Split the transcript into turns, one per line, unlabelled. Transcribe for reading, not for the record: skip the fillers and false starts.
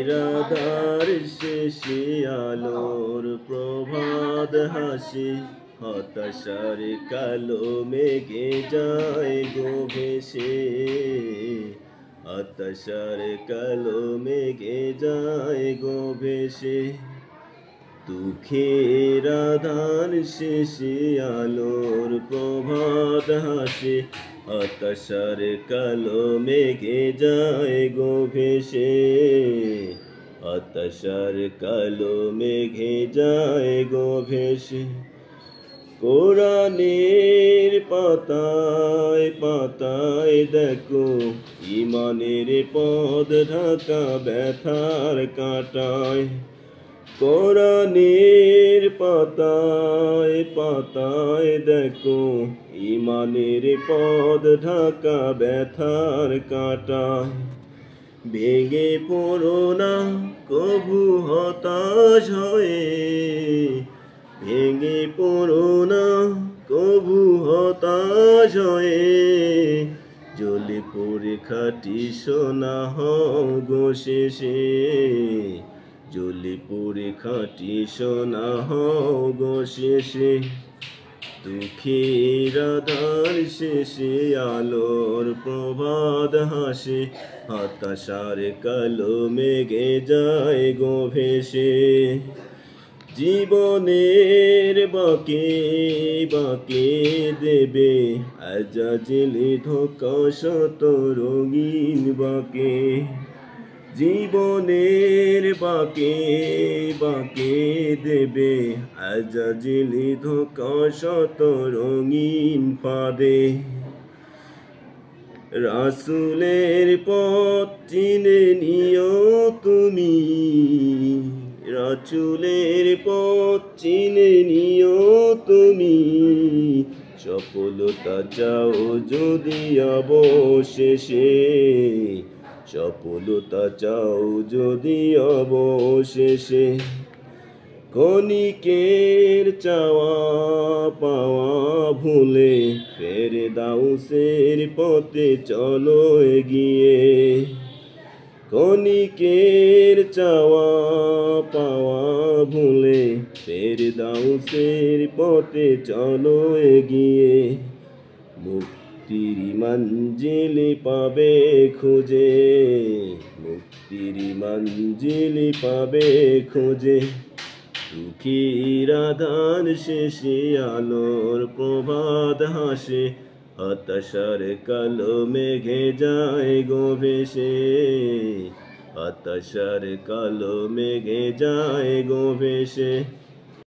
রাধার শেষে আলোর প্রভাত হাসি, হতাশার কালো মেঘে যায় গো ভেসে, হতাশার কালো মেঘে যায় গো ভেসে। দুঃখের আধার শেষে আলোর প্রভাত হাসে, হতাশার কালো মেঘে যায় গো ভেসে, হতাশার কালো মেঘে যায় গো ভেসে। কোরআনের পাতায় পাতায় দেখো ঈমানের পথ ঢাকা ব্যথার কাঁটায়। কোরআনের পাতায় পাতায় দেখো ঈমানের পথ ঢাকা ব্যথার কাঁটায়। ভেঙে পড়ো না কভু হতাশ হয়ে, ভেঙে পড়ো না কভু হতাশ হয়ে, জ্বলে পড়ে খাঁটি সোনা হও গো শেষে, জ্বলে পড়ে খাঁটি সোনা হও গো শেষে। দুঃখের আধার শেষে আলোর প্রভাত হাসে, হতাশার কালো মেঘে যায় গো ভেসে। জীবনের বাঁকে বাঁকে দেবে আজাজিল ধোঁকা শত রঙিন বাঁকে, জীবনের বাঁকে বাঁকে দেবে আজাজিল ধোঁকা শত রঙিন ফাঁদে। রাসূলের পথ চিনে নিও তুমি, রাসূলের পথ চিনে নিও তুমি, সফলতা চাও যদি অবশেষে, সফলতা চাও যদি অবশেষে। ক্ষণিকের চাওয়া পাওয়া ভুলে ফেরদাউসের পথে চলো এগিয়ে, ক্ষণিকের চাওয়া পাওয়া ভুলে ফেরদাউসের পথে চলো এগিয়ে। মুক্তির মঞ্জিল পাবে খুঁজে, মুক্তির মঞ্জিল পাবে খুঁজে। দুঃখের আধার শেষে আলোর প্রভাত হাসে, হতাশার কালো মেঘে যায় গো ভেসে, হতাশার কালো মেঘে যায় গো ভেসে।